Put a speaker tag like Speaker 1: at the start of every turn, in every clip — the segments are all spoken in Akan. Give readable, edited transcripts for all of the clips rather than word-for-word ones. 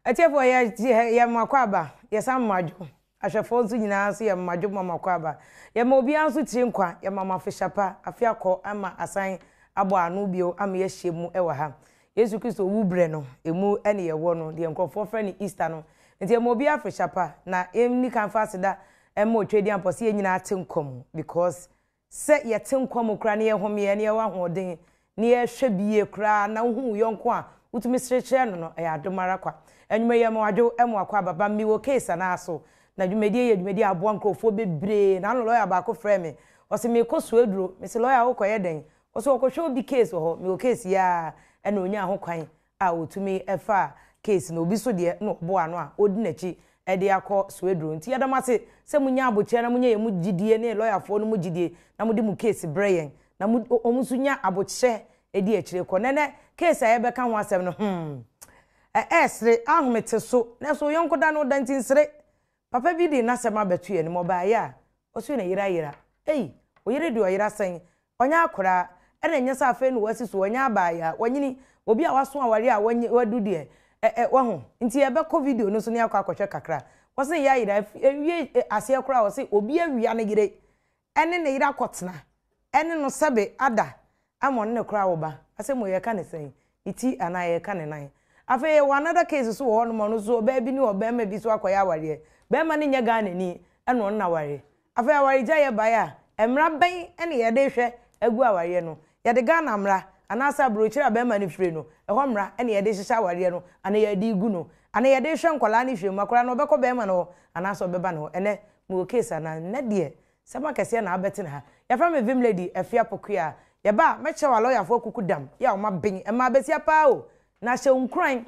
Speaker 1: Atiefo ya makwaba ya sam majo ahwefo nso nyina so ya majo makwaba ya ma obi anso tiri nkwa ya mama fishapa afiakọ ama asan abo anu bio ama ya hyemu ewa ha Yesu Kristo wubre no emu ene ye wo no de nkrofo frɛ ni Easter no nti ma obi afishapa na emni kan fasida ema otwedi ampose ye nyina atenkom because se ye tenkom kra na ye home ye na ye wa hoden na ye hwe biye kra na hu yonko a utumi srekye no ya adomara kwa enwuma ye mawadwo emu akwa baba mi wo case na aso na dwumedie ye dwumedie abo nkrofo bebre na no lawyer ba ko frɛ me o se me koso eduro me se lawyer wo koye den o se okwohwe obi case ho me wo case ya ena onya ho kwan a otumi efa case na obi so de no bo ano a odi nachi ede akọ so eduro nti yadamase se munya aboche na munya ye mu gidie ne lawyer fo no mu gidie na mu di mu case breyen na mu omusunya aboche edi akire ko nene case aye beka ho asem no esre ahumete so na so yonko da no dantin sre papa bi di na sema betu ye ni mobile ya osu na yira oyire di oyira sen onya akora ena nya sa afa no wasi so onya abaya wanyini obi a waso aware a wadu de wahu nti ye be ko video no so ne akwa kakra wose ya yira ewie ase akora wose obi awia ne yire ene ne yira kotena ene no sebe ada amon ne kora wo ba asemo ye ka ne sen iti ana ye ka ne nan afa another case so wo no so ba bi ni oba ma bi so akoya aware be ma ne nya ga nani eno na aware afa aware ja ye ba ya emra ben ene ye de hwe agu aware no ye de ga na mra anasa brochira be ma ne fire no ho mra ene ye de hihya aware no ana ye de igu no ana ye de hwe nkwala ne hwe makora no obekọ be ma no anasa obeba no ene mo case ana ne de sama kese na abete na ha ya fra me vim lady afia pokua ye ba me che wa lawyer fo kuku dam ya o ma ben e ma besia pa o na hye unkran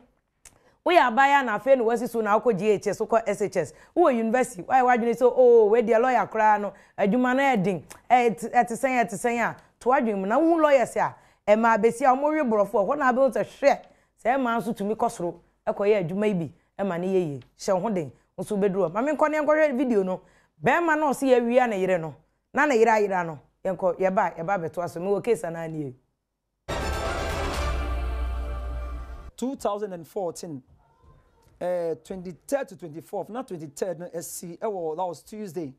Speaker 1: we abaya na afa no wasi so na akọ GHS so kọ SHS wo university why wadwene so we dia lawyer kra no adwuma na edin etisen a to wadwene na hu lawyers a e ma besia o mo we borofo ho na be o se hwe se ma nso tumi kosoro ekoye adwuma ibi e ma ne yeye hye ho den nso beduro ma me nkọ ne nkọ video no be ma na o se ya wia na yire no na yira no yenko ye ba beto aso me wo case na ani
Speaker 2: 2014 23rd to 24th not 23rd no SC that was Tuesday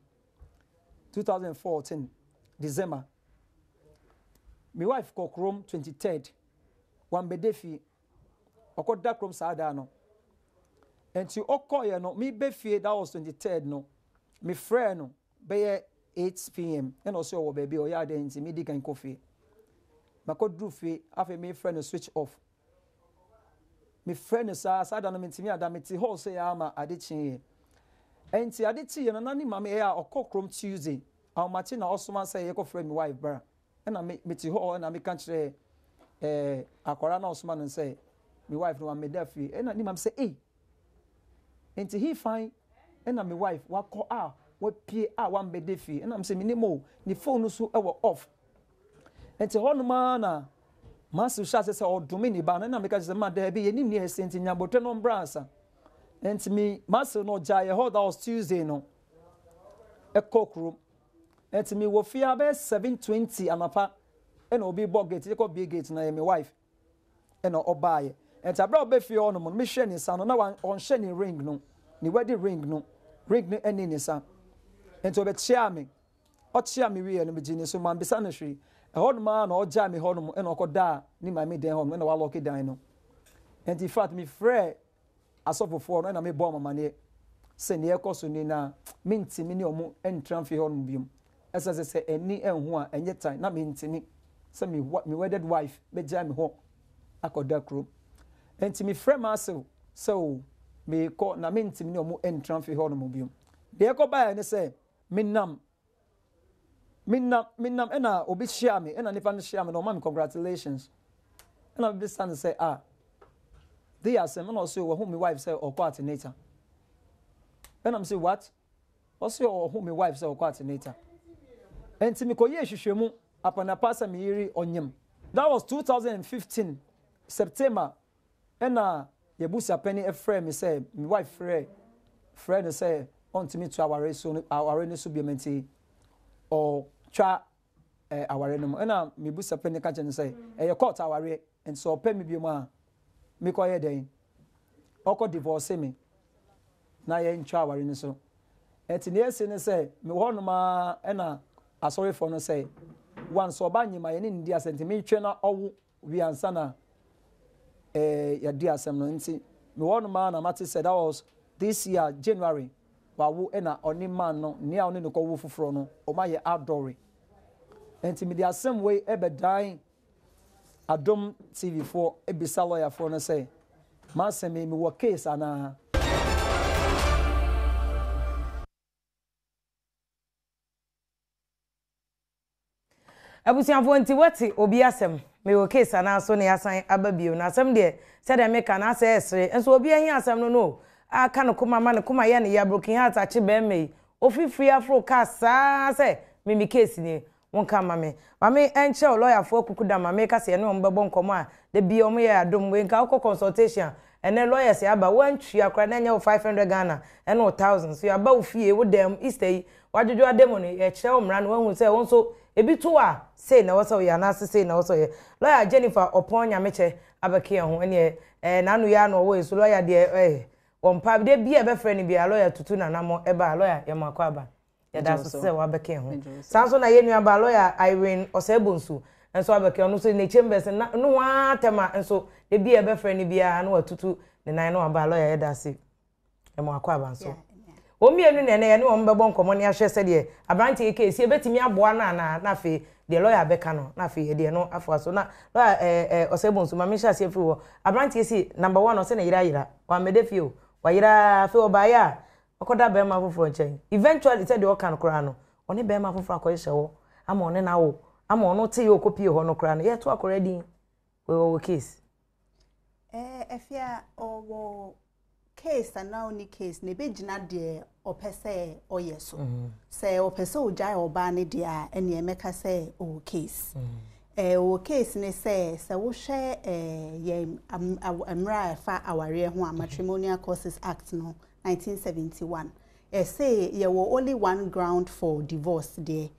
Speaker 2: 2014 December my wife go Chrome 23rd one bedefi okoda Chrome sada no and you okoye no me befi that was 23rd no me friend no be 8 p.m. and also our baby or ya den me dig and coffee makodru fi afa me friend switch off me friend sa da no mentimi ada meti ho say ama adechin enti adechi no nani mama e a okokrom Tuesday aw machi na osoma say ye ko friend me wife bra na meti ho na me kan kire akwara na osoma no say me wife no me da fi na ni mam say enti he fine na me wife wako what pie one bedefi and I'm saying minimo ni phone so off enti ho no ma na masu sha say o domini ba na make say ma da bi ye nim ni esenti nyabotre no brasa enti mi masu no jaye ho that was Tuesday no ekokro enti mi wo fia be 7:20 anapa and obi bog gate ko big gate na me wife and obaye enti abra obe fia ono mo me hwe ni sa no na on hwe ni ring no ni wedding ring no eni ni sa enti obechia me we no begine so man bisa no hwe e hon ma na oja me hon e na okoda ni ma me den hon na wa lock dan no enti fact me frɛ asofofo no na me bɔ mama ne se ne ekoso ni na me ntimi ne omo entramfe hon biom se eni enhu a enye time na me ntimi se me wedded wife be ja me ho akoda kro enti me frɛ ma so me ko na me ntimi ne omo entramfe hon biom de ekoba ne se Minam ena obi share me ena nipa no share me no man congratulations ena be stand say they are saying no so who my wife say or coordinator ena am say what also who my wife say or coordinator enti me koye hwehwemu apana pasa me yiri onyem that was 2015 September ena yebusa penny a friend me say my wife friend say on to me to our race so be menti or twa our no na me busa penny ka chen say e court our and so pay me bi ma me ko ye den oko divorce me na ye ntwa aware ni so enti ne ese ne say me ho no ma na asori for no say once oba nyima ye ne ndi asenti me twe na owo wi ansa na ya di asem no nti me ho no ma na mate said that was this year January wawo na oni man no ne a oni no ko wo fufuro no o ma ye adore enti me di asem we ebedan Adom TV for ebisa lawyer for no say ma se me wo case ana
Speaker 1: abusianfo nti wati obi asem me wo case ana so ne asan ababio na asem de se de meka na asa esre enso obi ahi asem no aka no kuma ma no kuma ye ne ya broken heart ache be me ofifiri afro ka saa se me case ni won ka ma me enche lawyer fo kukuda ma me ka se ne ombebo nkomo a de bi omo ye Adom we nka akọ consultation ene lawyer se aba wantwi akra na nya 500 Ghana ene 1000 so aba ofie wo dem easter wadjojo ademo ne ye kire omra no hu se won so ebi to a say na woso ya na say na woso ye lawyer Jennifer Oponya meche abeke ho ene nanu ya no wo so lawyer de wompa de bi e be frɛ ne bi lawyer tutu na namo eba lawyer ye makọ aba ya da so say wa beke ho sanso na ye nua ba lawyer Irene Osebonsu enso abeke no so ne chambers na no wa tema enso de bi e be frɛ ne bi na watutu ne nan no aba lawyer ye da se ye makọ aba nso omienu ne ne ye ne ombebo nkomo ne ahwe se de abranti case e betimi aboa na fe de lawyer beka no na fe de no afo so na lawyer Osebonsu ma me sha se free wo abranti si number 1 o se ne yira wa medefi o wa yira fe obaya okoda be ma foforo nchen eventually said the kan kora no one be ma foforo akoyehye wo ama one na wo ama ono te yo kopie ho no kora no ye to akora din we wo case
Speaker 3: efia owo case and now ni case ne be gina de opese oyeso say opese ojai oba ne de a ene emeka say o case o case ne say wo hwe ye amra fa aware ho a Matrimonial Causes Act no 1971 say there were only one ground for divorce there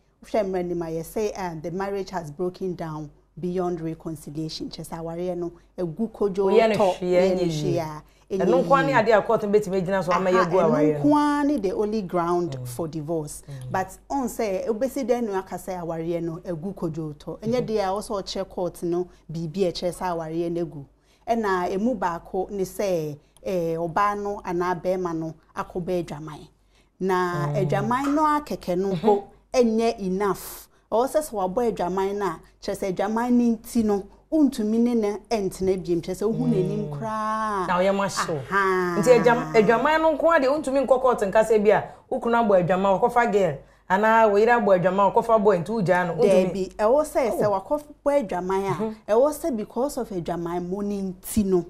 Speaker 3: say the marriage has broken down beyond reconciliation chese aware no egu kojo to ye
Speaker 1: eno kwani ade akọtun betime gina so amaye gu aware
Speaker 3: no kwani the only ground for divorce but on say obesi den no akasa aware no egu kojo to enye de a also check court no bibi e chese aware no egu na emu baako ni say oba no ana bema no akoba adwaman na adwaman no akeke no ho enye enough o se so abo adwaman na chese adwaman ni nti no untumi ne na entena biem chese ohu nanim kra
Speaker 1: na oyema so nti adwaman no nko ade untumi nkokot nkasa bia ukuna abo adwaman wakofa girl ana we ira abo adwaman wakofa boy nti uja no
Speaker 3: untumi e wo se wakofa adwaman a e wo se because of adwaman money nti no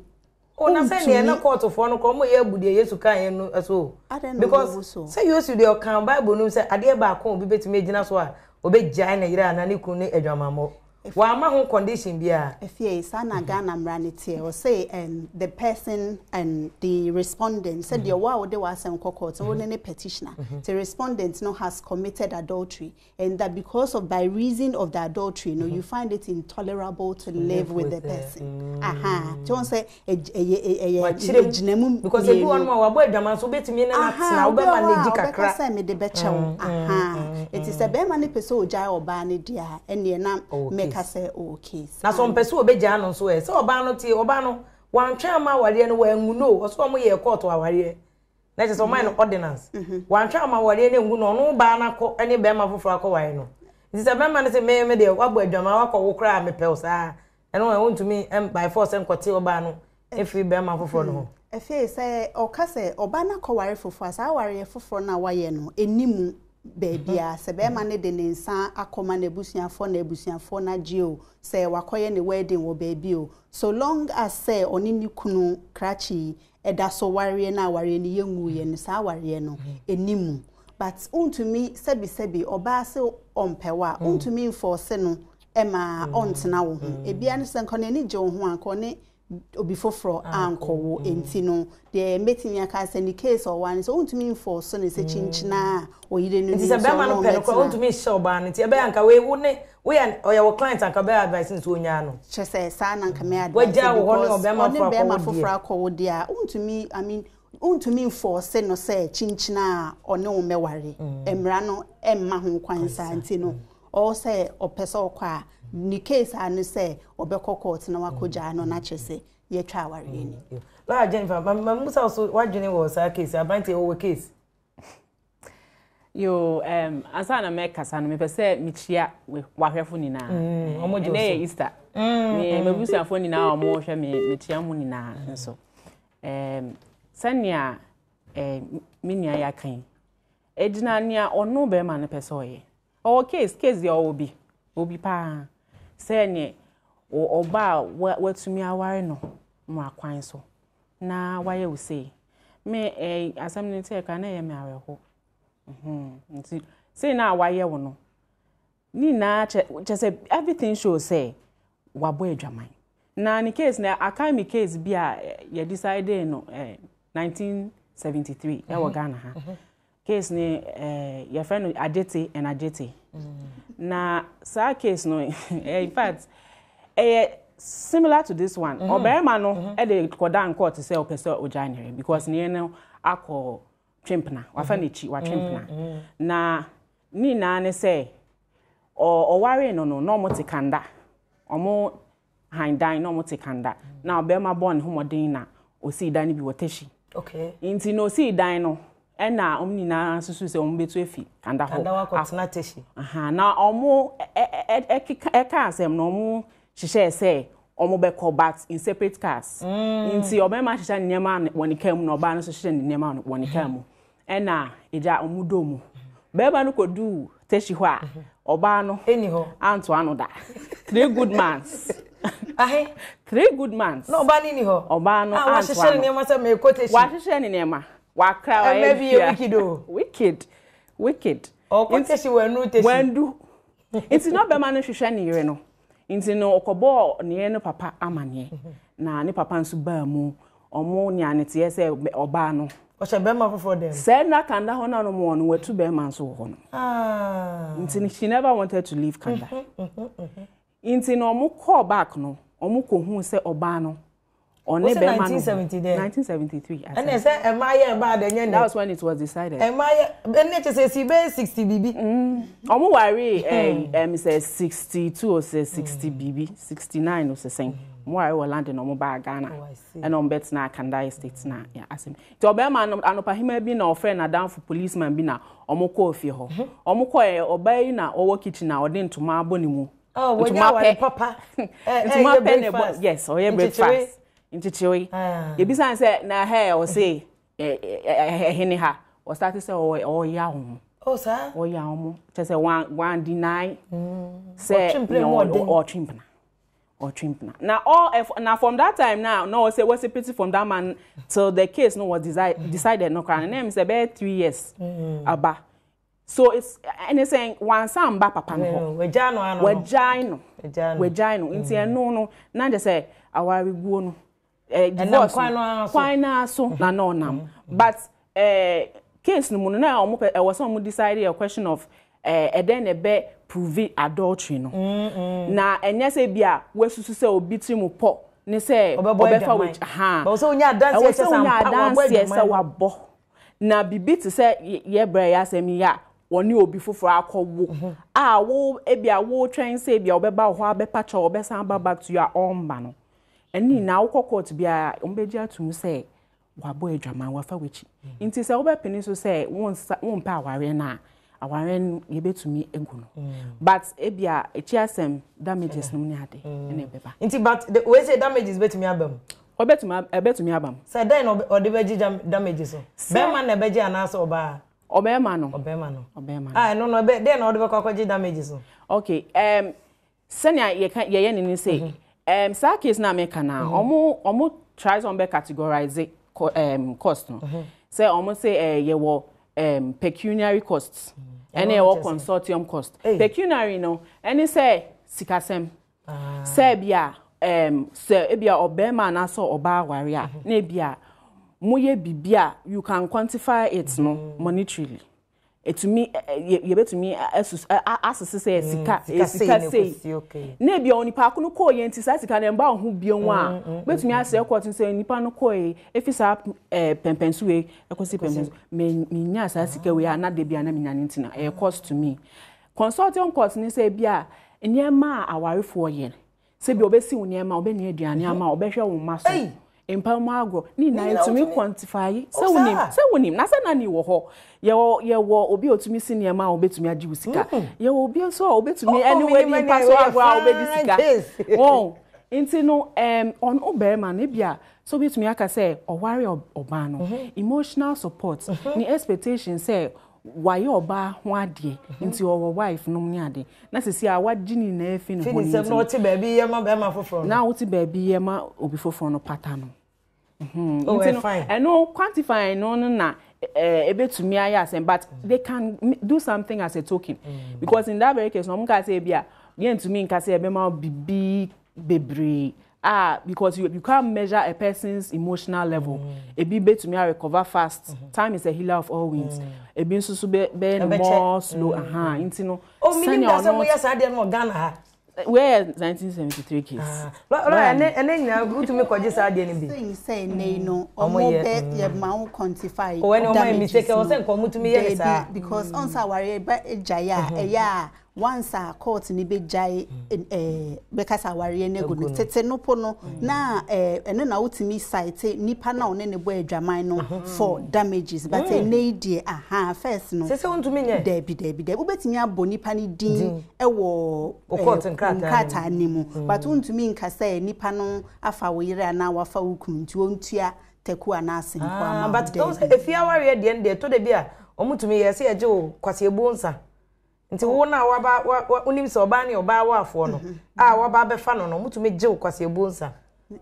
Speaker 1: na say ne na court for no ko mo ye agudie Yesu kan no so because say you see the kan Bible no say ade ba kon obi betime gina so a obegya na yira na ne kun ne adwamamo wa ma ho condition bia
Speaker 3: efie sana Ghana mranity or say the person and the respondent said the wa de was en court so ne petitioner the respondent no has committed adultery and that because of by reason of the adultery you find it intolerable to live with the person don't say
Speaker 1: because you one more wa adwama so betimi na na wo be manage kakra
Speaker 3: say me de be chew it is a be mani person ojai oba ne dia ene na make say okay
Speaker 1: na so mpese obegya no so se oba no tie oba no wantwe ama aware no wangu no oso mo ye court aware na je so man ordinance wantwe ama aware no ngu no no ba na ko ene be ma foforo akọ no nti se be ma ne se me de wabo adwama wakọ wo kra me pe sa ene won ntumi by force enkote oba no efi be ma foforo no
Speaker 3: efi se okase oba na kọ ware foforo sa aware foforo na waye no enimu baby se be ma ne de nsa akoma na ebusuafo na geo se wakoye ne wedding wo baby o so long as say oni ni kunu krachi eda so ware na ware ni yenwu ye ne sa ware no enimu but untumi sebi oba se ompewa untumi enforce no ema ontena wo ho ebia ne se nkone ni je ho ankone obi foforo ankowo enti no de metimi aka say the case or one so untumi enforce so ne se chinchina oyire no
Speaker 1: nti se be ma no pe no untumi hye oba no nti e be anka we wo ne we oya client anka be advice nso onya no
Speaker 3: chese sa na nka me advice
Speaker 1: wagya wo ho ne obe ma
Speaker 3: foforo akwo dia untumi untumi enforce no say chinchina one wo meware emra no emma ho kwansa nti no o say opese okwa ni case anu say obekọ court na wakoja no na chese ye twa aware ni
Speaker 1: la Jennifer musa so wadwene wo sa case abante o case
Speaker 4: yo asana me kasa no me pese michia wahwefo ni na ene Easter me mebusuafo ni na omo hwe me michia mu ni na nso sania minia ya kan ejina nia ono be ma no pese oye o case ya obi pa sene oba watumi aware no mu akwan so na waye wo say me asem ne te ka na ye me aweho nti say na waye wo no ni na che say everything show say wabo adwaman na ni case na akami case bia ye decide no 1973 e wo Ghana ha case ni your friend Ajete na sa case no in fact similar to this one oberema no e dey kodan court say opese ojanere because ne no akọ twempna wafa ne chi wa twempna na ni na ne say o ware no mo tekanda omo handan no mo tekanda na oberema born homodin na osi dan bi wotashi
Speaker 1: okay
Speaker 4: inti no si dan no ena omnina susu se ombetu efi kanda ho
Speaker 1: kanda wa kotna teshi
Speaker 4: na omo eka asem no omo hihye se omo be combat in separate cars inti obema hihye nyema woni kam no oba no so hihye nyema woni kam ena eja omudomu beba no kodu teshi ho a oba no
Speaker 1: eni ho
Speaker 4: anto anoda 3 good mans
Speaker 1: ahe
Speaker 4: 3 good mans
Speaker 1: no oba ni ho
Speaker 4: oba no
Speaker 1: anto wa hihye nyema se me koteshi
Speaker 4: wa hihye nyema wakra wa wicked
Speaker 1: o koteshi wanu teshi
Speaker 4: wandu inti no be ma no hwehwe ne yire no inti no okobo ne no papa amane na ne papa nso ba mu omo nya ne te se oba no
Speaker 1: o she be ma fofo dem
Speaker 4: se na kanda ho na no mo no watu be ma nso ho no inti she never wanted to leave Kanda inti no omo call back no omo ko hu se oba no Only 1973.
Speaker 1: And I said, am I bad?
Speaker 4: That was when it was decided.
Speaker 1: Am I? And it is 60 BB.
Speaker 4: Omo worry, say 62 or say 60 BB, 69 or say same. More I will land in Omo Ghana. And on bets na Kanda States na. Yeah, as him. To Obama anopa him be na friend na down for policeman be na Omo ko ofie ho. Omo ko obey na owo kitchen na odin to ma boni mu.
Speaker 1: Oh, when you papa.
Speaker 4: To ma pen yes, or breakfast. Inchichiwi yebisa say na hair or say hene ha or start say o ya hom
Speaker 1: oh sir
Speaker 4: o ya hom say one deny say or trimpna now all now from that time now say what's a pity from that man till the case no was decided no can name say about 3 years aba so it's anything one sam ba papa no
Speaker 1: we jano
Speaker 4: inti no na just say awari guo no divorce quite so na no nam but case no na omo was some decide a question of then be prove adultery no na enye say bia wesusu say obi trimu po ni say obefa which
Speaker 1: but so nya dance say
Speaker 4: wabo na bibi to say ye bra ya say mi ya woni obi foforo akọwo wo ebia wo twen say bia obeba ho abepa cha obesan back to your own ba no eni na wo court bia ombeji atum say wabo adwaman wafa wechi nti say obepeni so say won pa aware na aware ye betumi egu no but ebia echiasem damages no ni ade ene beba
Speaker 1: nti but we say damages betumi abam
Speaker 4: obetumi abam
Speaker 1: say then odebeji damages so be man na beji anasa oba
Speaker 4: obema no
Speaker 1: no be then odebekwaji damages so
Speaker 4: okay senior ye ni say sa case na make na omo tries on be categorize cost no say omo say ye wo pecuniary costs and ye wo consortium cost pecuniary no any say sikasem say bia say ebia obema na so oba waria na ebia moye bibia you can quantify it no monetarily etumi yebetumi asese say sika say na ebia onipa ko no ko ye ntisa sika na mba ho bion a betumi ase court say nipa no ko e efisa pempensuwe ekosi pempensu me nya sa sika we na de bia na minya ntina e cost to me consulting court ni say bia nyema awarefo ye se bi obesi nyema obeni aduane ama obehwe wo maso empalma agro ni na etumi quantify se wonim na se na ni wo ho ye wo obi otumi si nyema obetumi agi usika ye wo obi so obetumi anyway ni paso agro obedi sika wo nti no on obema na bia so betumi aka say oware oba no emotional support ni expectation say why oba ho ade nti owo wife no mu ade na sesi a wagini na efi ne ho ni
Speaker 1: se no ti ba bi ye ma be ma foforo
Speaker 4: na wo ti ba bi ye ma obi foforo no pata no
Speaker 1: nti fine
Speaker 4: no quantify no na ebetumi ayasem but they can do something as a token because in that very case no mka say bia yen to me nka say be ma bibi bebre because you can't measure a person's emotional level. Ebi betumi recover fast. Time is a healer of all winds. Ebi nsusu be more slow. Inti no.
Speaker 1: Oh, me that's why yes I dey no Ghana.
Speaker 4: Where 1973 case.
Speaker 1: And then na go to me ko just ade ni bi.
Speaker 3: Say nay no. Omo be ye ma quantify.
Speaker 1: Oh, when o my mistake o say ko mutumi ye sa.
Speaker 3: Because on sa ware ba ejaya eya once a court ni be jai because our nego no tete no pono na eno na utimi site nipa na one ne boy adwaman no for damages but dey first no
Speaker 1: se untumi nye
Speaker 3: debi ubetimi abo nipa ni din ewo court nkata nimu but untumi nka say nipa no afa wo yire na wafa wukunu nti ontua teku anase kwa
Speaker 1: but those if you are at the end there to the bia omutumi ye se eje o kwase ebu nsa nti wo na waba unim se oba ne oba wafo no waba befa no no mutumi je kwase ebu nsa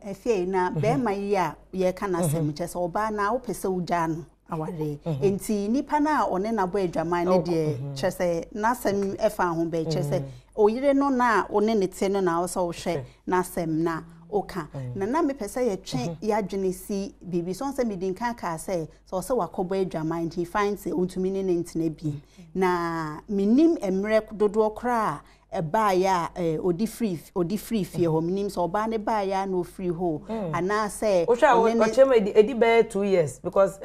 Speaker 3: efie na be mai a ye kana sem chese oba na wo pese uja no aware enti nipa na one na bo adwaman ne de chese na sem efa ho be chese oyire no na one ne te no na wo so hwe na sem na oka na me pese ye twen ya dwene si bibi so nse midin kan ka say so se wakobo adwaman he finds ontumi ne ntina bi na minim emre dodo kra eba ya odi free fie ho minim so oba ne ba ya no free ho ana say
Speaker 1: o chema edi be 2 years because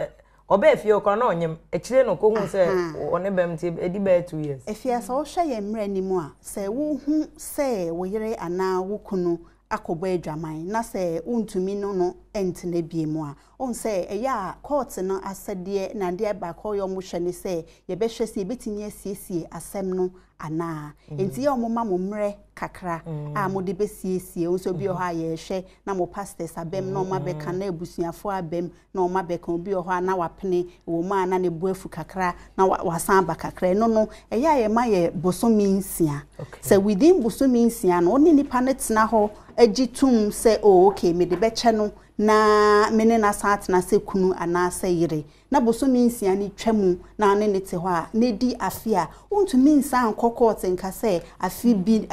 Speaker 1: oba fie okra na onyem ekire no ko hu say one bem ti edi be 2 years
Speaker 3: efia so hwe ye emre nimu a say wo hu say wo yire ana wo kunu akobo adwaman na se untumi no entene biemu a on se eya court no asede na de ba ko yo mo hwe ne se ye be hwe se betimi asiesie asem no ana enti ye omoma mo mre kakra a mo de besiesie onso bi o ha ye hwe na mo pastors abem na o ma be ka na ebusuafo abem na o ma be ka obi o ha na wapene wo ma na ne buafu kakra na wasan ba kakra no eya ye ma ye bosomi nsia se within bosomi nsia no oni nipa ne tena ho agitum say okay me de beche no na mene na sat na se kunu ana se yire na bosomi nsia ni twam na ne ne te ho a ne di afia untumi nsa ankokot nka say afi bi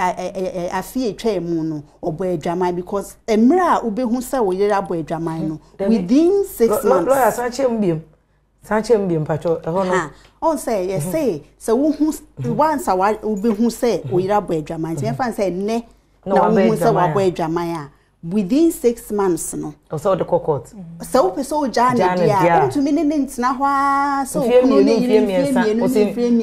Speaker 3: afi etwam no obo adwaman because emra obehu say wo yire abo adwaman no within 6 months
Speaker 1: lawyer sache mbiem pacho ho no
Speaker 3: on say yes say so wo hu once obehu say wo yire abo adwaman me fan say ne na wo say wabo adwaman a within 6 months no
Speaker 1: so the court
Speaker 3: so person jane dia untumi ne ntina ho so kunu ne yire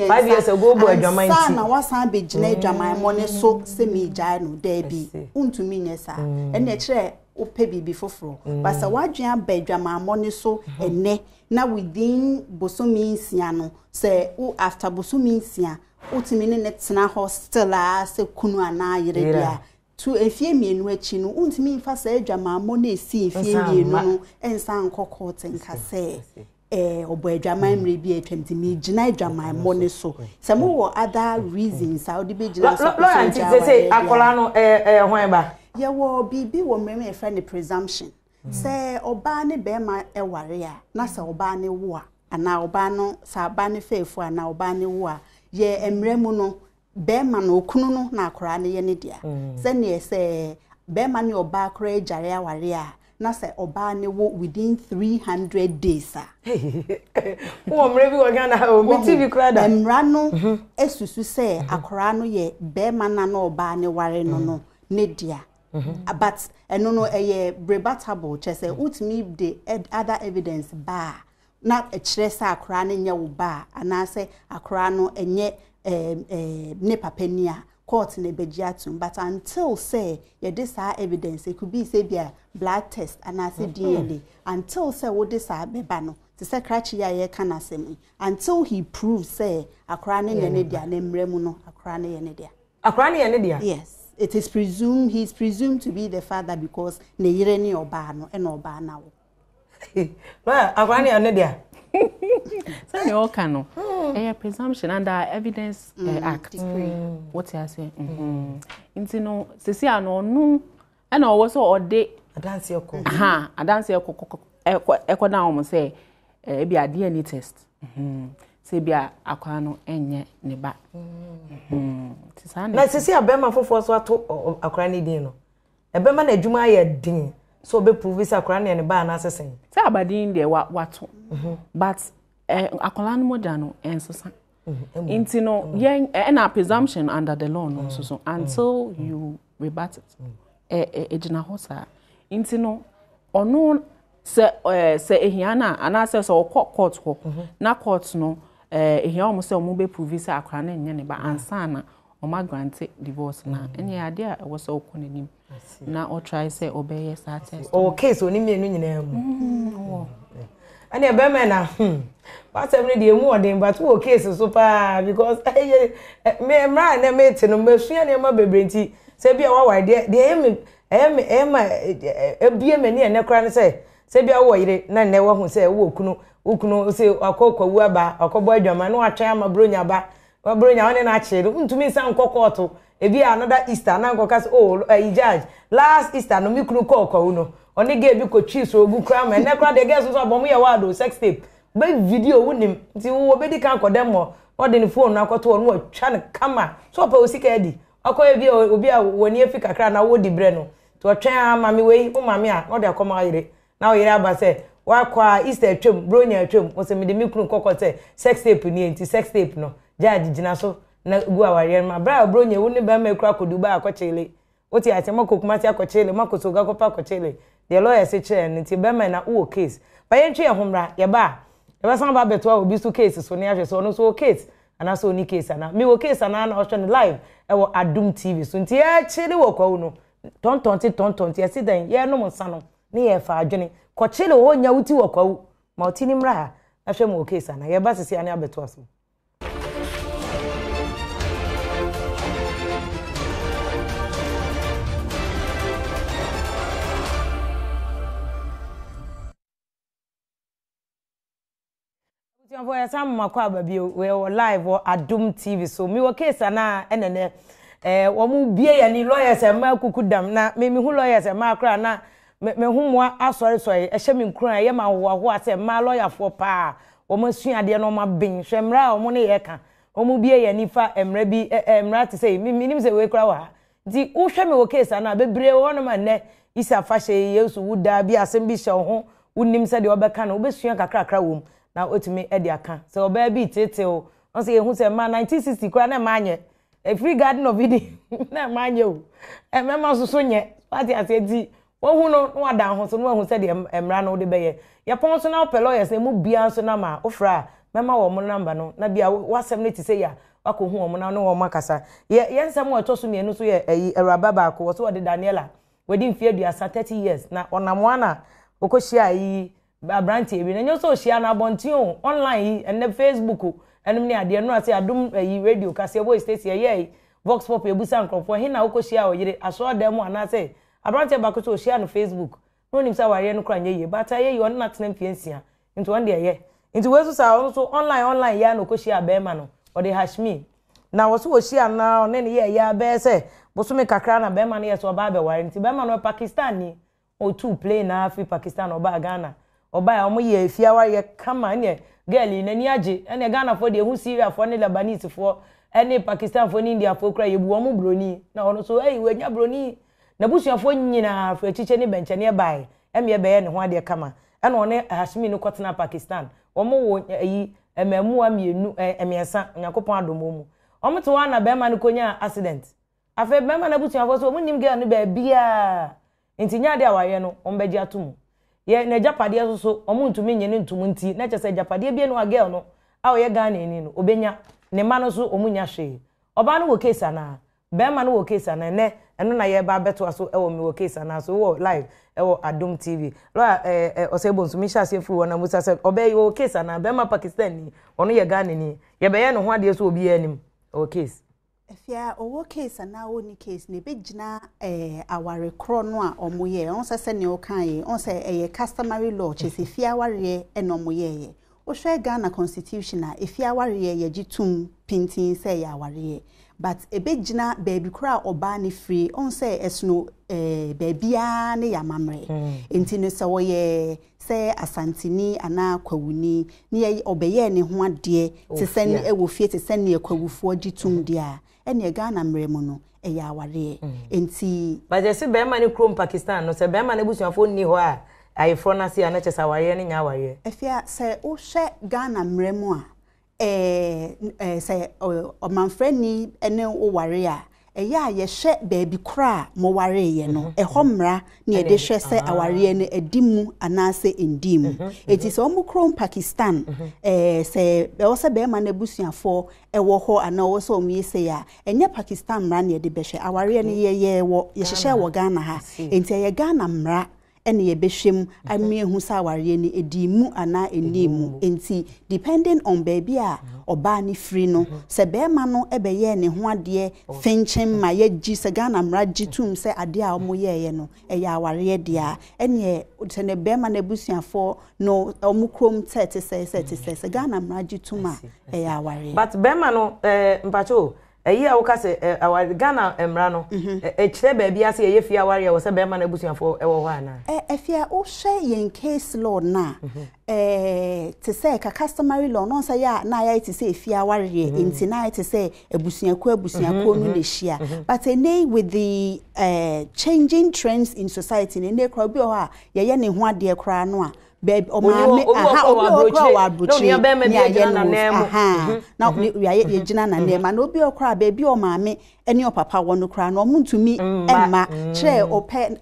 Speaker 1: 5 years ago bo adwaman ti
Speaker 3: na wasan be gina adwaman mo ne so se mi jai no da bi untumi nyesa ene kire ope bibi foforo basa wadwan ba adwaman mo ne so ene na within bosomi nsia no se after bosomi nsia utumi ne tena hostel a se kunu ana yire dia to efie mienu achi no untimi mfa sa adwama mo na esi efie mienu no ensa nkokot nka se obo adwaman mre bi atwamti mi gina adwaman mo ne so se mo wo other reasons how de be gina so
Speaker 1: say akola no hwan ba
Speaker 3: ye wo bibi wo mreme e friend presumption se oba ne be ma eware a na se oba ne wo a ana oba no sa ba ne fefu ana oba ne wo a ye emremu no be ma no okunu no na akora ne ye ne dia se ne se be man your back re jare aware na se oba ne wo within 300 days
Speaker 1: wo mre bi wo Ghana o mi TV krada
Speaker 3: emra no esusu se akora no ye be man na oba ne ware no ne dia but eno no rebuttable chese utimi the other evidence ba na ekire se akora ne nya wo ba anase akora no enye ne papania court ne bejiatum but until say this evidence it could be say be blood test anase DNA until say wo this beba no to say crachi ya ye kana semi until he proves say akora ne ne dia ne mremu no akora ne ne dia yes it is presumed he is presumed to be the father because ne yire ni oba no e no oba na wo
Speaker 1: ba akora ne dia
Speaker 4: so you all can a presumption under evidence act what you say into no sisi ano no and also or day
Speaker 1: adanse ekọ
Speaker 4: adanse ekọ na o say e bia DNA test say bia akwa no enye ne ba
Speaker 1: na sisi abema fofo so ato akwa ne din no ebema na adwuma ya din so be prove say akwa ne ba na asesen
Speaker 4: say abadin de wato but akwa no moda no ensosa into no yen na presumption under the law no so until you rebut it ejina hosa into no ono se ehia na ana se so court ho na court no ehia omo se omo be prove say akwa na enye ne ba ansa na oma grant divorce na ene ade a wo so okonanim na o try say obey sa test
Speaker 1: o case oni mienu nyina mu ani ebe me na what every day mu odin but wo case so pa because me mra na me ti no mesua ne ma bebrenti se bia wa de ebie mani ene kra ne se bia wo yire na ne wo hu se wo kunu se akokwawu aba akobo adwama no atwan ama bronya ba bronya one na achire ntumi san kokoto ebi another Easter na nkokas judge last Easter no mi kunu kokwawu no oni ge bi ko twis ogu kra ma ene kra de ge so abom ye wado sex tape ba video wunim nti wo be di kan kodem mo ode ni phone na akoto no atwa ne kama so pa osika edi akoye bi obi a woni afika kra na wo di bre no to atwan ama mi we o mami a ode akoma yire na o yire aba se wa kwa Easter twem bronya twem o se mi de mi kunu kokote sex tape ni enti sex tape no judge jina so na gu aware ma bra bronya wo ni ba me kra koduba akochele oti ate makokuma akochele makosoga kopa akochele the lawyer say chair nti be me na wo case ba ye ntwe homra ye ba san ba beto obi so case so ne ahwe so no so case ana so ni case ana me wo case ana na option live e wo Adom TV so nti e chele wo kwa no tontonti ye sidan ye no monsa no ne ye fa adwene ko chele wo nya wuti wo kwa ma oti ni mra ahwe mo case ana ye ba sisi ana beto aso for ya sam makwa babi we live or Adom TV so mi wo case na enene wo mu bie ya ni lawyers e ma kukudam na me hu lawyers e ma akra na me hu mo asori ehye mi nkran ye ma wo ase ma lawyer for pa wo ma sua de no ma bin hwemra wo ne ye ka wo mu bie ya ni fa emra bi emra te say mi nim se we kra wa di wo hwe me wo case na bebre wo no ma ne isa fa hye yesu wuda bi asem bi hye ho unim se de obeka na obesua kakra wo na otimi edi aka so oba bi tete o on say ehun se ma 1960 kwa na ma anye a free garden of Eden na ma anye o mema so nye party ase di wo hu no wada ho so no ehun se de emra no de beye ye pon so na lawyers na mu bia so na ma ofra mema wo mo number no na bia wasem ne ti say ya wako hu wo mo na no wo makasa ye nsem wo to so mienu so ye Awuraba ba ko wo so de Daniela wedi mfie aduasa 30 years na onamo na okohia yi Abranti ebi na nyo so hia na abontion online and Facebook enum ne ade no ase Adom radio kase voice station ye Vox Pop ebusa nkrofo he na okohia oyire aso dem ana se Abranti ba ko so hia no Facebook no nim sa ware no kra nye ye but ye on na tena mfiansia into one dey ye into we so sa so online ya no okohia be ma no o de hashmi na wo so hia na ne ye ya be se bo so me kakra na be ma no ye so ba be ware into be ma no Pakistan ni o two play na Africa Pakistan oba Ghana oba ya omo ye fiawa ye kama ne girl na ni age ene Ghana for de hu Syria for ne Lebanese for ene Pakistan for ne India for kra ye bu omo broni na ono so we nya broni na busuafo nyina afro chiche ni benche ne bae eme be ye ne ho ade kama ena one Hashimi no kotena Pakistan omo wo yi emamu amienu emiesa nyakopon adomomu omo to wa na be ma ne konya accident afa be ma na busuafo so omunim girl no ba bia ntinya de awaye no ombeji atum ye na japade so omo ntumi nye ne ntum nti na chese japade bia no girl no a ye Ghana eni no obenya ne ma no so omunya hwe oba no wo case ana be ma no wo case ana ne eno na ye ba beto aso e wo me wo case ana so wo live e wo Adom TV lo osebo nsumi hyase fu wona musa se obey wo case ana be ma Pakistan ni ono ye Ghana ni ye be ye no ho ade so obi anim wo case
Speaker 3: efia owo case ana oni case ne begina aware kro no a omoye on se ne o kan ye on se customary law chese fia aware eno moye o hwe Ghana constitution a efia aware ye gitum pintin se ya aware but ebegina baby kra oba ne free on say esno babia ne yamamre enti no se woye se asantini ana kwawuni ne ye obeye ne ho ade te sene ewo fie te sene kwawufo gitum dia ene Ghana mremu no eya aware enti
Speaker 1: but je se be ma ne krom Pakistan no se be ma ne busuafo ni ho a ayefro na se ana chese aware ne nya aware
Speaker 3: efia se wo hwe Ghana mremu a say omanfrani ene o ware a eya ye hwe baby kra mo ware ye no ehomra na ye de hwe se aware ne edimu anase endimu eti so mo krom Pakistan say be wo se be ma na busuafo ewo ho ana wo so omi se ya enye Pakistan mra na ye de be hwe aware ne ye wo ye hwe wo Ghana ha enti ye Ghana mra ene ye behwem amiehu saware ni edimu ana enimu enti depending on baby a oba ni free no se be ma no ebeye ne ho ade fenchen ma ye gi se Ghana mra gitum se ade a omo ye no eye aware de a ene se ne be ma na busuafo no omo krom 30 se Ghana mra gitum a eye aware
Speaker 1: but be ma no mpacho eyi a wokase aware Ghana emra no kire ba bia se ye fie aware wo se be ma na busuafo ewo ho ana
Speaker 3: efia o hwe yen case law na te say ka customary law no say ya na ya te say fie aware enti na te say abusuako no ne hia but nay with the changing trends in society ne kra bi o ha ye ne ho ade kra no a baby o ma me aha obi wa abrochi
Speaker 1: no be me bi agina na nemu
Speaker 3: na ye gina na nemu na obi okra baby o ma me eni opapa wono kra no omuntumi emma kire ope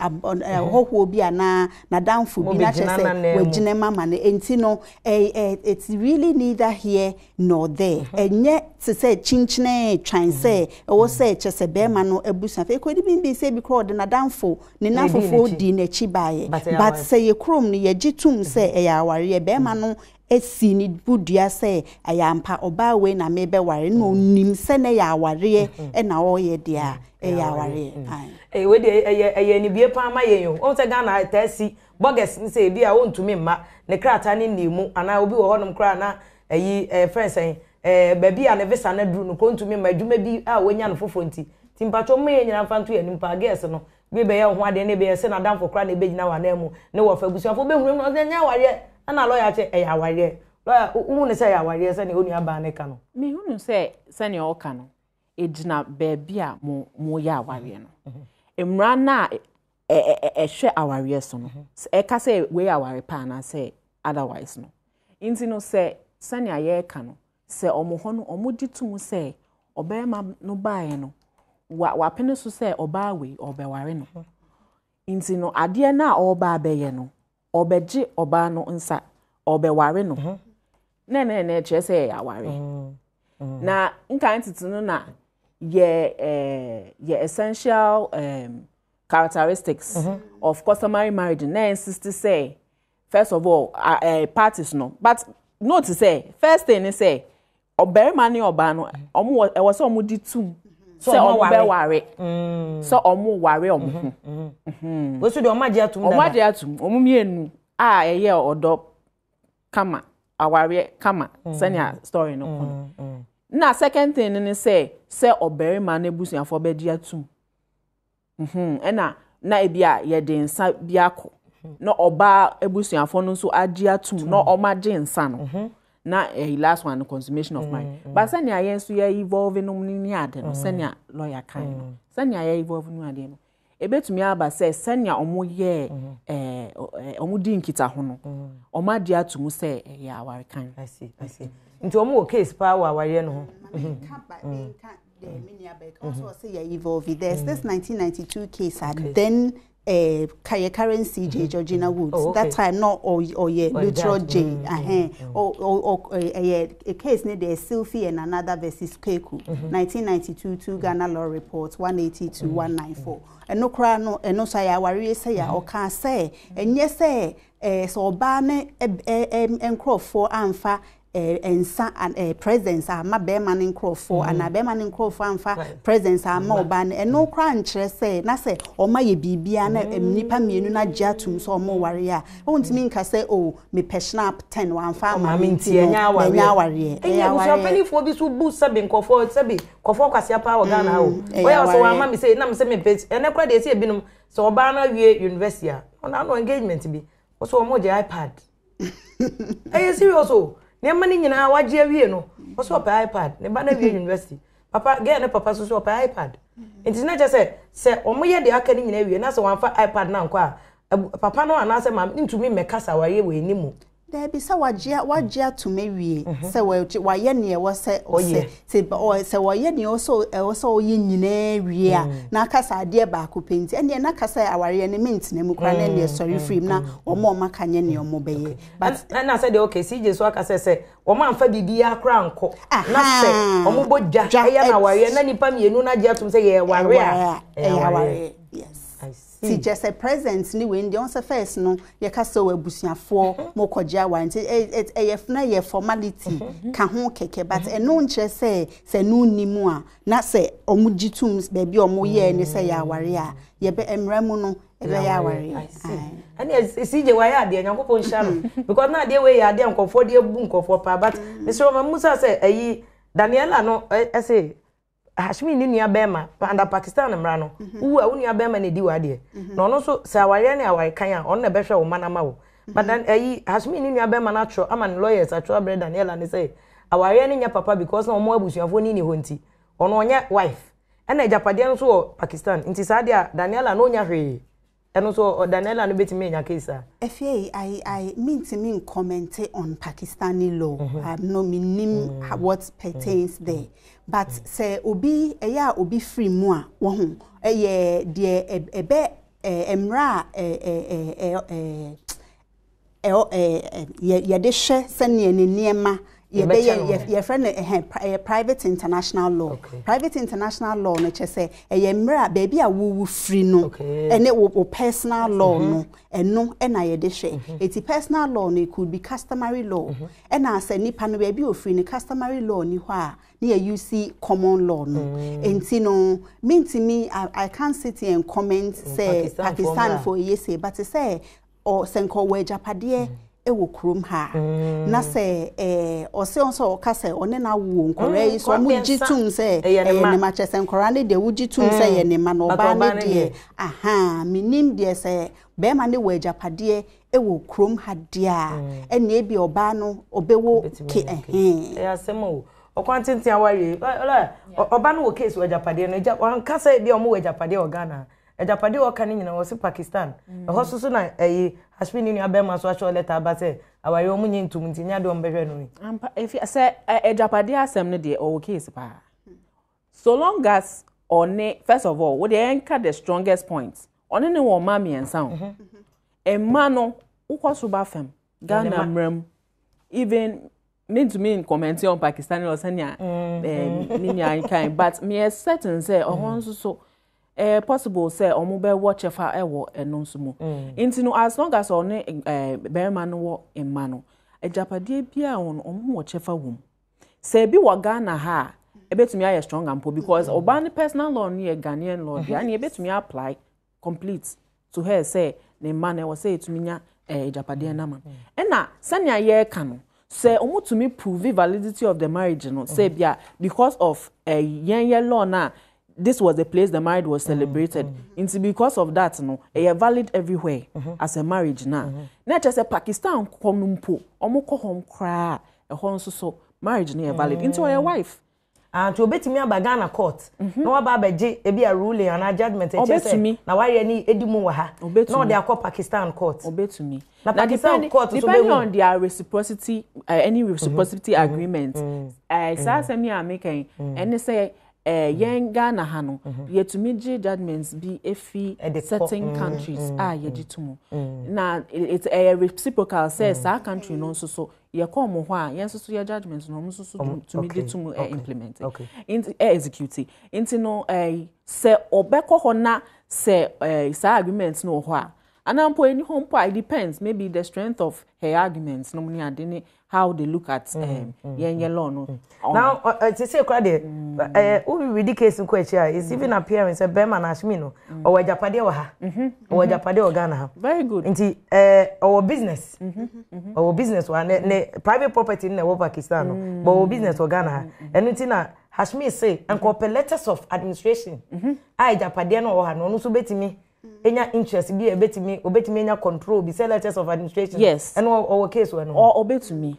Speaker 3: hoho bi ana na danfo bi na chese wagina mama na enti no it's really neither here nor there enye se say chinchine twan say wo say chese be ma no abusa fe ko di bi say bi kro de na danfo ne nafofo di na chi bae but say ye krom no ye gitum say e ya aware be ma no esi ni budua say ayampa oba we na mebe ware no nim se na ya aware e na o ye dia e ya aware
Speaker 1: we de ni bie pa ma ye yo o se Ghana tasi bogus ni say bia o ntumi mma ne krata ni nemu ana obi wo honom kra na friends baby a ne visa na dru no ko ntumi mma adwuma bi a wonya no fofo nti timpacho me ye nyina fanto ye nimpa guess no bi be ye ho ade ne be ye se na danfo kra na be gina wa na mu ne wo fa busuafo be hunu no nya ware ana lawyer che aware lawyer umu ne say aware se ne onu aba ne ka no
Speaker 4: me hunu se ne o ka no ejina baby a mo ya aware no emra na hwe aware so no e ka say we aware pa na say otherwise no inti no se ne aye ka no se omo ho no omo ditum se obema no bae no wa pene so se oba we obeware no inti no ade na oba abeye no obeji oba no nsa obeware no na chese ya ware na nka ntiti no na ye essential characteristics of customary marriage na insist say first of all parties no but note to say first thing is say oberima ni oba no omo e wo so omo di tum so omo be ware so omo ware omo
Speaker 1: wo so de omo age atum
Speaker 4: omo age atum omo mienu a eye odo kama aware kama senior story no kono na second thing ni say oberima na ebusuafo be di atum na ebia ye de nsa biako no oba ebusuafo no so age atum no omage nsa no na last one consummation of marriage but senior yen so ye evolve no ni ade no senior lawyer kan no senior ye evolve no ade no ebetumi aba say senya omo ye omo di nkita ho no omo ade atumu say ya aware kan.
Speaker 1: I see nti omo wo case pa wa aware no ho
Speaker 3: also say you evolve there's this 1992 case and then current CJ Georgina Woods that time not or literal J or a case near the Sylvie and another versus Keku 1992 2 Ghana law reports 180 to 194 and no cry no and no say aware say ya or can say and yes say so bane for amfa and presence my bear man in for and a bear man in for presence are more ban and no crunch say na say or my bibia na nipa mienu na jatum so more warrior won't mean ka say oh me pesnap 10 one farm ma minti enya warrior
Speaker 1: so penny for bi so boost sabi nkofo sabi kofo kwase pa o Ghana o we so wa ma me say na me say me page ene kwa de say binum so oba na wie university a ona no engagement bi so mo je iPad serious o ne mani nyina waje awie no o so pa iPad ne ba na wie university papa get ne papa so pa iPad enti na je say omo ye de aka ni nyina wie na so wan fa iPad na nkwa papa no ana say ma ntumi mekasa waye we ni mu
Speaker 3: there be say wajia to me wie say waye ne wo say say waye ne also ye nyina wie a na kasa ade ba ko penti ene na kasa aware ne mint na mu kra na ne sorry free na omo maka nye ne omo beye but
Speaker 1: na say de okay CJ so aka say omo amfa bibia kra nko na say omo bojja eya na ware na nipa mienu na gya tum say ye ware a
Speaker 3: yes see just a presence ni we ndi on say first no ye ka so abusuafo mo kogya wa nti na ye formality ka ho keke but eno nche say no nimu a na say omugitum baby omo ye ni say ya ware a ye be emramu no ebe ya ware
Speaker 1: and CJ wa ya de nyankopon hia no because na de we ya de nkofo de bu nkofo pa but Mr. Musa say ayi Daniela no say Hashmi ni nua bema under Pakistan mra no wo nua bema na di wade no no so sa aware ne aware kan a on na behwe wo manama wo but then Hashmi ni nua bema na tro ama lawyers atro bre Daniela ne say aware ne nya papa because na omo abusuafo ni ne honti ono onya wife na Japade no so Pakistan nti sa dia Daniela no nya hwe eno so Daniela no betime nya case
Speaker 3: I mean to me comment on Pakistani law no minim what pertains there but say obi eya obi free mu a wo ho eye de ebe emra ye de hye sene ne niema ye friend private international law private international law no che say ye mra baby a wo free no ene wo personal law no eno na ye de hye eti personal law no could be customary law ena say nipa no baby o free no customary law ni ho a na you see common law no enti no mean to me I can't sit here and comment say Pakistan for yes but say or senko we Japade ewo krum ha na se o se onso ka se one na wo nkore so mu gitum se ne ma che se nkora ne de wo gitum se ye ne ma no ba ne de minim de se be ma ne we Japade ewo krum ha de a ene e bi oba no obewo ke
Speaker 1: asemo okwantintin awari oba no wo case we Japade no wan ka se bi o mo we Japade o Ghana Japade o kan nyina wo se Pakistan hosusu na Hashmi ni abema so acho letter ba say awari o munyi ntum ntinya de o mbehwe no
Speaker 4: if say Japade asem no de o case pa so long as on first of all we dey anchor the strongest points on ne wo ma me ensa ho emma no ukwaso ba fam Ghana mram even need to mean commenting on Pakistani or senya ninya kind but me certain say o so possible say omo be watch fa ewo eno nso mu nti no as long as on be man wo emma no Japade bia on omo watch fa wom say bi wo Ghana ha ebetumi aye strong ampo because oba personal law ni Ghanaian law dia na ebetumi apply complete to her say ne man e wo say etumi nya Japade na man na sanya ye ka no say omo to me prove validity of the marriage no say bia because of yen law na this was the place the marriage was celebrated. It's because of that, no, a valid everywhere as a marriage now. Not just a Pakistan konumpo, omo ko home cry, a home so marriage near valid into your wife.
Speaker 1: and to obetimi abagana court no aba abeje e be a ruling and a judgment e say na wari ni edimu wa ha no they akọ Pakistan court
Speaker 4: obetumi
Speaker 1: na Pakistan court so
Speaker 4: depending on their reciprocity any reciprocity agreement say me American and say yen Ghana ha no yetumi gi judgments be efi certain countries yegitumu na it's a reciprocal says our country no so ye come ho a yen so your judgments no so to me gitumu implement in execute into no say obekọ ho na say sa agreements no ho a anampo any home it depends maybe the strength of her arguments no money adene how they look at yen law no
Speaker 1: now to say kwa de we read the case nko echi is even appearance say Bema na Ashmi no o wajapade wa ha o wajapade o Ghana ha
Speaker 4: very good
Speaker 1: nti our business our business wa ne private property in the Pakistan no but our business o Ghana ha enti na Ashmi say enko letters of administration japade no o ha no so betimi enya interest bi obetimi enya control bi say letters of administration
Speaker 4: yes
Speaker 1: and our case we no
Speaker 4: obetumi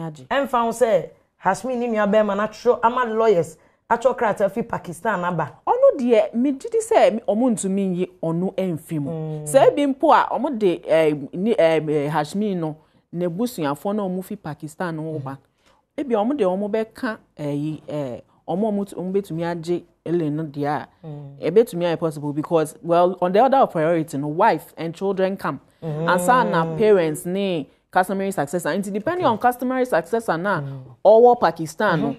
Speaker 4: age
Speaker 1: and found say Hashmi ni nua be ma na tro ama lawyers atro krata fi Pakistan aba
Speaker 4: ono de me didi say omo ntumi yi ono emfim say bi mpo a omo de Hashmi no ne busuafo na omo fi Pakistan no ba e bi omo de omo be ka omo betumi age ele no dia e betumi possible because well on the order of priority no wife and children come and son na parents ni customary successor and depending on customary successor na all Pakistan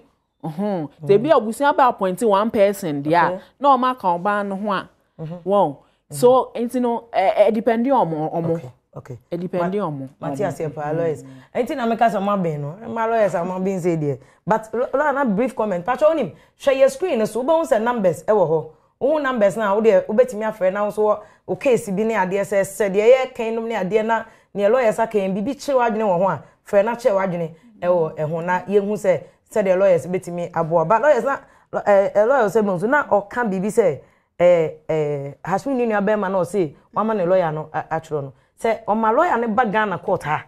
Speaker 4: they be obusia ba appoint one person there no ma ka oba no ho a wow so no depending on
Speaker 1: okay
Speaker 4: depending on
Speaker 1: Matthias lawyers na make us ma ben no ma lawyers am bin say there but na brief comment patch on him share your screen so bo say numbers e wo ho wo numbers na wo de obetimi afre na so o case bi ne ade se de ye kan no ne ade na ne lawyers akan bibi kire wadwene wo ho a frɛ na kire wadwene ɛwɔ ɛho na yehu sɛ de lawyers betimi aboa but lawyers na lawyers say bonzo na o kan bibi sɛ Hashmi ni nua bema na o say wama ne lawyer no atworo no sɛ o ma lawyer ne ba Ghana court ha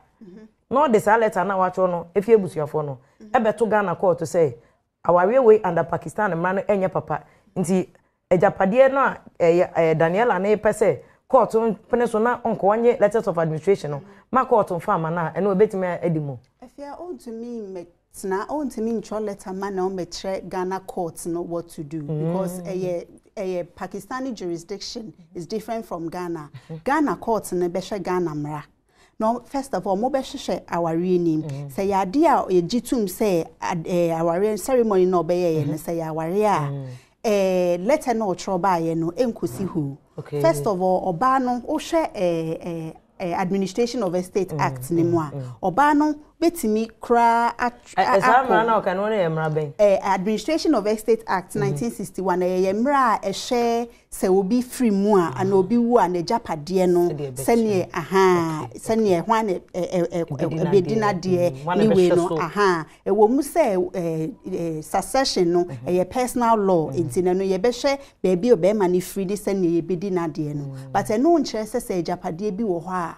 Speaker 1: no de sa letter na watworo no efie busuafo no ebeto Ghana court to say aware we under Pakistan man no enye papa nti ejapade no Daniela na pese court pene so na onko wanye letters of administration no ma court farm na eno obetime edimo
Speaker 3: afia on to me na on to me ncho letter man na o metre Ghana court no what to do because a Pakistani jurisdiction is different from Ghana. Ghana court na be Ghana mra. No, first of all, mo be hwehwe aware nim. Say ya dia ye gitum say aware ceremony no be ye no say aware a letter no troba ye no enkosi hu. First of all, oba no o hwe Administration of Estate Act ni mo a oba no betimi kra Administration of Estate Act 1961 yemra ehwe se obi free mu a ana obi wu a na japade no sene sene hwan bedina de ni we no e wo mu se succession no e personal law intina no ye behwe baby obema ni free de sene ye bedina de no but eno nkyere se japade bi wo ho a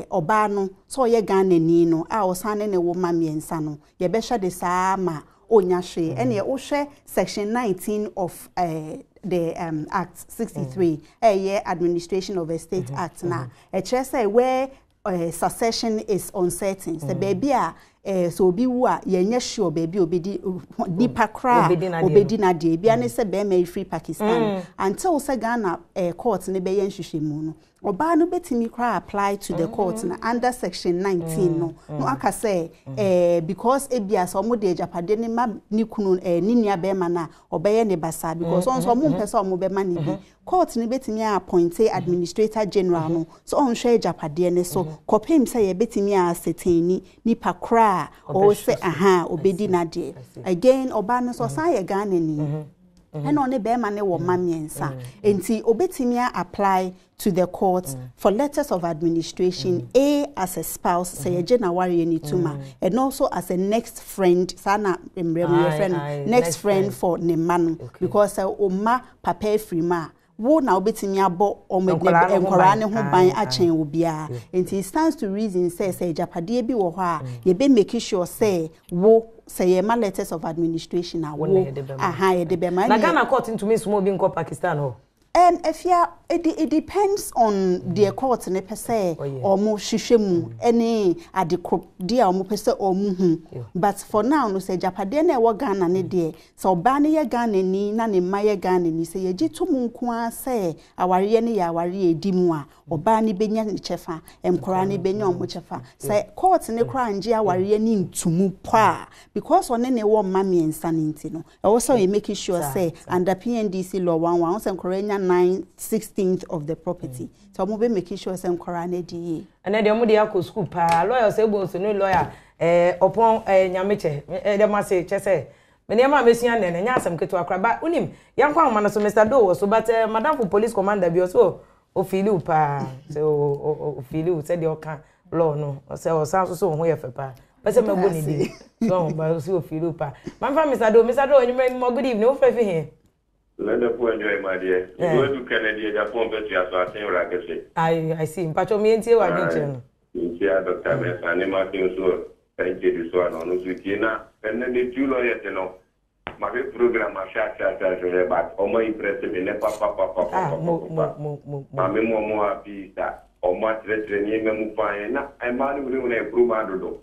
Speaker 3: oba no so ye Ghana ni no a osane ne wo mamiensa no ye behwe de saa ma onya hwe ene ye wo hwe section 19 of the Act 63 Administration of Estate Act na kire say where succession is uncertain say baby a so obi wu a ye nya sure baby obedi nipa kra obedi na de bia ne say be ma free Pakistan until say Ghana court ne be ye nhwehwemu no oba no betimi kra apply to the court na under section 19 no aka say because ebia so mo de japade ne ma ni kunu ni nua be ma na obeye ne basa because on so mo mpesa mo be ma ne bi court ne betimi appoint administrator general no so on hwe japade ne so kopem say ye betimi aseteni nipa kra o say obedi na de again oba no so san ye Ghana ni and on be ma ne wo mamiensa enti obetimi apply to the court for letters of administration as a spouse say January ni tuma and also as a next friend sana friend next friend for ne man because oma papa free ma wo na obetimi abo enkora ne ho ban a chen obia enti it stands to reason say japade bi wo ho a ye be make sure say wo say ye ma letters of administration a wo aha ye de be ma
Speaker 1: na Ghana court ntumi sumo bi nko Pakistan ho
Speaker 3: if ya it depends on the court ne pese omo hwehwemu any adekro dia omo pese omo hu but for now no say japade na e wo Ghana ne de so oba ne ye Ghana ni na ne ma ye Ghana ni say ye gitum nko a say aware ne ya aware edimu a oba ne benya ne chefa emkora ne benya omo chefa say court ne kra anje aware ni ntumu pa because one ne wo ma me insanity no e wo so you make sure say under PNDC law 11 say nkora 9/16 of the property. So mo be making sure some korane di. And
Speaker 1: then the dey go school pa lawyer say bo so no lawyer upon nyameche dem say che say me ne ma mesia ne nya asem keto akra ba unim yankwa ma no so Mr. Do so but madam for police commander bi so o feel pa so o feel say the oka law no say o san so ho ye fe pa but say me go ni di so ba so o feel pa man fa Mr. Do you mo good evening o fe fi here.
Speaker 5: Let the poor enjoy, my dear. You go to Kennedy, the phone bet you as I think
Speaker 1: I see. Pacho me enti wa gichen.
Speaker 5: Intia Dr. Mesa ne Martin so thank you so on Usutina. And then the two lawyers, you know. My program I share but omo impress me ne papa. Ma me mo happy that o ma tre me mu fine na I man we na improve do.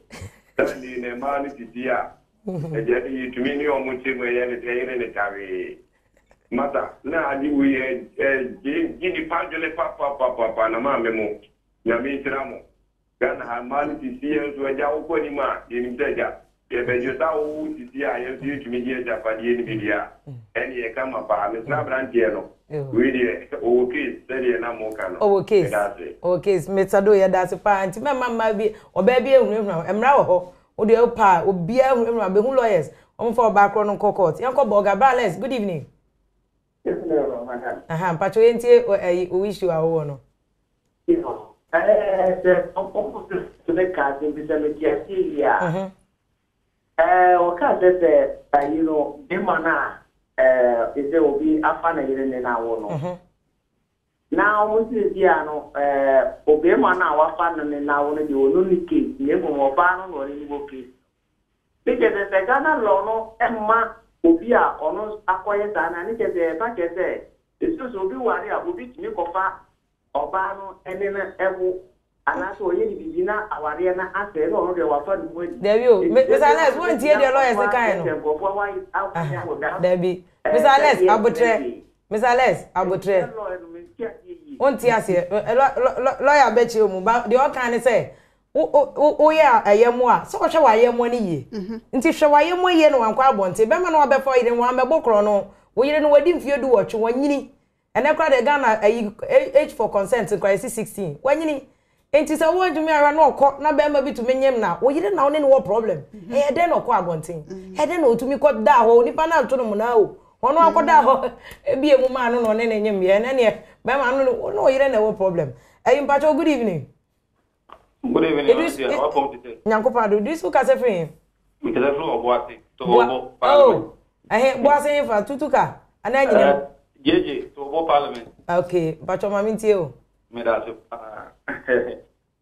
Speaker 5: Then the man titia. E je to me ni o mu ti mo ye ne carry. Mata na adi we gini panjole papa na ma memo ya mi tramo Ghana ha mali ti sie so eja wo ni ma ye ni teja ye be jota wo ti tie aye ti tumi je japadi ni bidia eni e kama pa me tra brantie no we die o case tell na mo ka no
Speaker 1: o case Mr. Do ya that's pa anti mama bi oba bi ehunu emra wo ho o de pa obi ehunu be hu lawyers o for background no court yanko boga balance good evening. Aha, pacho enti o wish you awo no.
Speaker 6: To the card in the yeah. O ka say you know, the mana is there will be a fan in now no. Now we see no obe mana wa fan in now no the only case, name mo ba no ni case. Because the Ghana law no emma obia ono akoye sana ni keze ba keze esu so bi wari abobi timi kofa oba no ene na ewu anaso oye ni bibina aware na ase no ono de wafa ni mu
Speaker 1: there you Mr. Alex won tie the lawyers kan no there be Mr. Alex abotre won tie ase lawyer be chi omu ba de o kan ni say o ya ayemo a so hwe wa ayemo ni ye nti hwe wa ayemo ye no wankwa abonte be ma no obefo yire no amebokro no wo yire no wadi mfie du wocho wanyini ene kwa de Ghana age for consent kwa 16 wanyini enti se wo adwumi ara no okọ na be ma bitu menyem na wo yire na wo ne no problem e de no kwa abonte e de no otumi ko da ho nipa na to no mu na o ono akoda ho ebie mu ma no no ne nyem ye ne ne be ma no yire na wo problem mpacho good evening.
Speaker 5: Good evening, welcome to
Speaker 1: Nyankopado, do you kase free?
Speaker 5: We can flow Boate to Obo Parliament.
Speaker 1: Boase fa tutuka. Ana nyina.
Speaker 5: JJ to Obo Parliament.
Speaker 1: Okay, but your mami tie o.
Speaker 5: Me da so.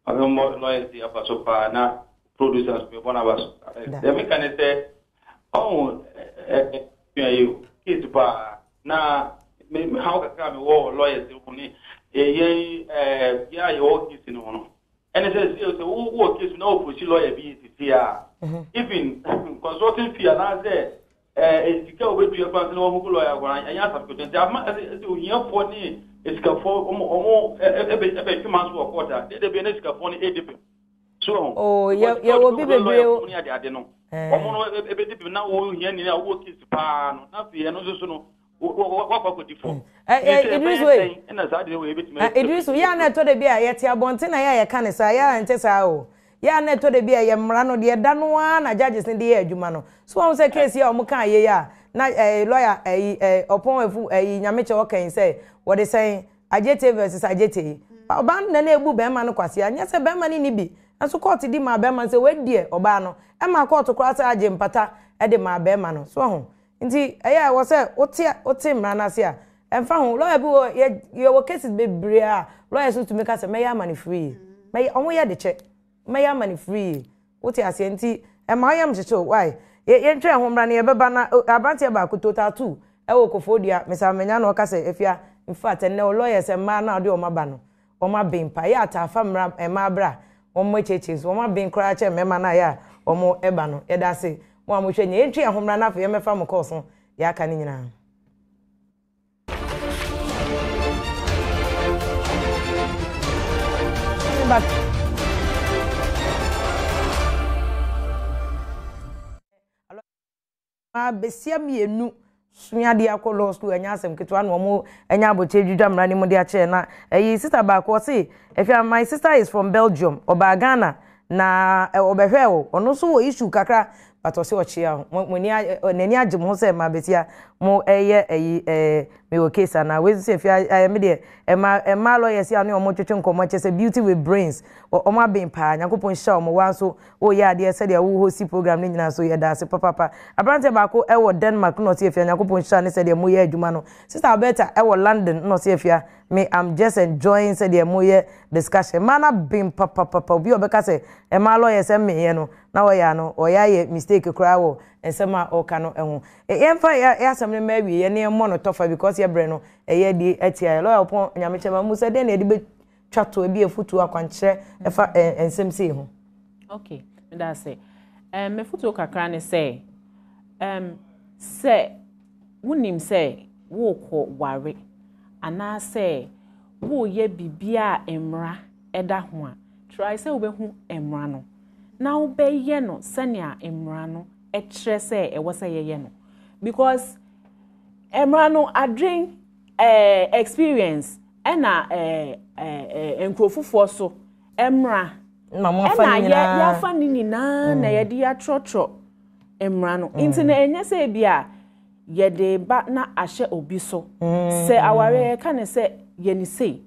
Speaker 5: Amo mo loyalty apa so pa na producers me bona bas. Dem kan say oh you kids pa na me how ka me wo loyalty oni ya yo kids no. And it says, who case no push lawyer be here. Even consulting fee and I say, it's go with your person or lawyer, and I have to hear for me. It's for every 2 months or quarter. There be an for 8. So, oh, yeah, will be the I don't know. Now, work is pan, nothing, and also. What could you for?
Speaker 1: Idris, ya na to de bia ye tia bonte na ya kan sa ya nte sa o. Ya na to de bia ye mra no de da no na judges ni de ye adwuma no. So won say case ya o mo kan ye ya na lawyer opon efu nyameche wo kan say what they say ajete versus ajete. Oba na na ebu be ma no kwase anya se be ma ni bi. Aso court di ma be ma say we die oba no. E ma court kwa say aje mpata e de ma be ma no. So ho nti eya wo say ote mra na se a emfa ho lawyer bi your cases be bria lawyer so to make us me ya money free me omo ya de che me ya money free wote ase nti e ma yam checho why ye ntwe ho mra na ye beba na abanti ba ko total 2 e wo kofodua mesa menya na o ka se efia in fact ne lawyer se ma na de o ma ba no o ma ben pa ya ta fa mra e ma bra o mo cheche so o ma ben kra che me ma na ya o mo eba no ye da se mo amhwe nye ntwe ho mra na fa ye mefa mo course no ya ka ni nyina but besia mienu sunyade akolo school enya asem ketwa no mo enya aboche dwudwa mra ni mo de ache na sister ba ko say if my sister is from Belgium oba Ghana na obehwe o ono so wo issue kakra but o se o chia mo ni nani agye mo say ma besia mo me wo case na we say if me de ema lawyer si anu o mo twetwe nkomo che say beauty with brains o ma ben pa yakopon sha o mo wan so o ye ade se de wo host program ni nyina so ye da se papa abrante ba ko wo Denmark no say if yakopon sha ne se de mo ye adwuma no sister Alberta wo London no say if me I'm just enjoying say de mo ye discussion mana ben papa obi obeka say ema lawyer se me ye no na wo ya no o ya ye mistake kra wo ensema o ka no ehu yemfa ya asem ma wi ye ne mo no tofa because ye bre no ye di etia lawyer pon nyamechema mu se de na edi be twato ebi efutu akwankyere efa ensem se hu
Speaker 4: okay me da say me futu kakra ne say say wunim say wo ko ware ana say wo ye bibia emra eda ho a try say wo be hu emra no na wo be ye no sania emra no etre say e wo say ye no because emra no adwen experience ena enkrofufo so emra
Speaker 1: na mo fa ni na
Speaker 4: ya fa ni na na ye de ya trotro emra no inti na enye say bia ye de ba na ahye obi so say aware ka ne say ye ni say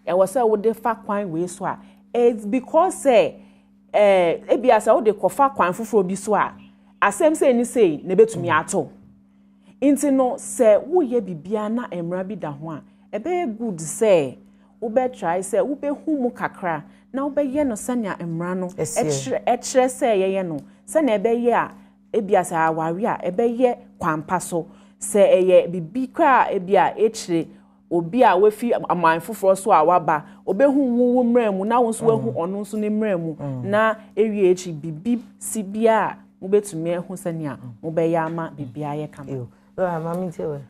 Speaker 4: e wo say wo de fa kwan we so a it's because say ebia say wo de kofa kwan fufuro bi so a asem say ni say na betumi ato inti no say wo ye bibia na emra bi da ho a ebe good say wo be try say wo be hu mu kakra na wo be ye no sanya emra no etre say ye no sanya ebe ye a ebia say aware a ebe ye kwampa so say eye bibi kra ebia echire obi a wefi amanfoforo so a waba obehu wo mremu na wo so wehu ono so ne mremu na ewie echi bibi sibia wo betumi ehu sania wo be ya ama bibia ye kama
Speaker 1: mami tewe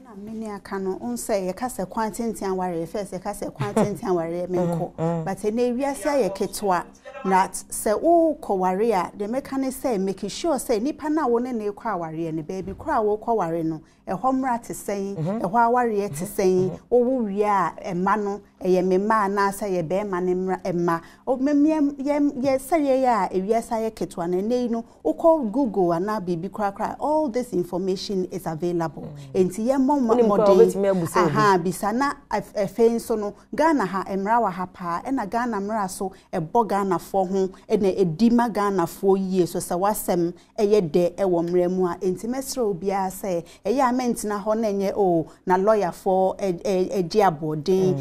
Speaker 3: na many aka no unse ye kase kwantentian ware first ye kase kwantentian ware menko but na ewiase ye ketwa na se wo koware a de mekane say make sure say nipa na wo ne ne kwa ware ne baby kwa wo koware no ehomra te sen eho aware te sen wo wo wi a ema no ye mema na say ye be ma ne ema o memiem ye say ye a ewiase ye ketwa na nei no wo call Google ana bibi kra all this information is available enti ye aha bisana efenso no Ghana ha emra wa ha pa na Ghana mra so ebo Ghana fo ho na edima Ghana fo yie so se wasem eye de ewo mra mu a entimesre obi a se eye amentina ho na nye o na lawyer fo eji abodin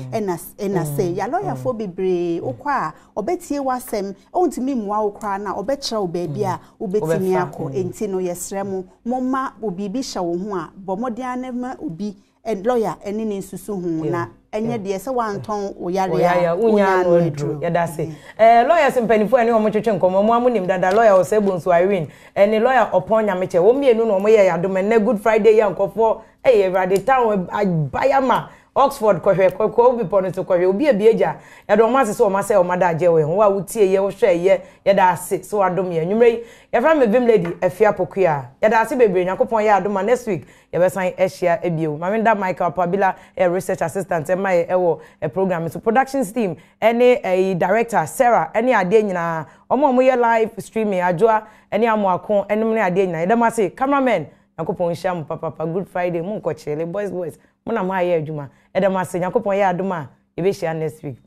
Speaker 3: na se ya lawyer fo bebre okwa obetie wasem ontimi muwa okra na obekira obabi a obetimi akọ enti no yesremu momma obibi hya wo ho a bomodian na obi and lawyer eni ni nsusu hu na enye de se wanton oyare ya unya no edru
Speaker 1: ya da se lawyers mpanifo eni o mo twetwe nkomo mo amunim dada lawyer o se bonsu Irene eni lawyer opon nyameche wo mienu no mo ye yadom na good friday ya nkofo everade town bayama Oxford ko bi pon so kohwe obi abieja ya do ma se o ma se o ma da je we ho wa wutie ye wo hwe ye ya da se so adom ye nwumre ya fra me vim lady afia pokua ya da se bebre nyakopon ya adom next week ya be san ehia ebio mamenda Michael Pabila research assistant ma ye wo program so production team any director Sarah any ade nyina omo ye live streaming ajoa any amoakon enim ne ade nyina ya da ma se cameraman nyakopon hia papa good friday mu nko chele boys muna ma ye adwuma edema se nyakopon ya adom a ebe hia next week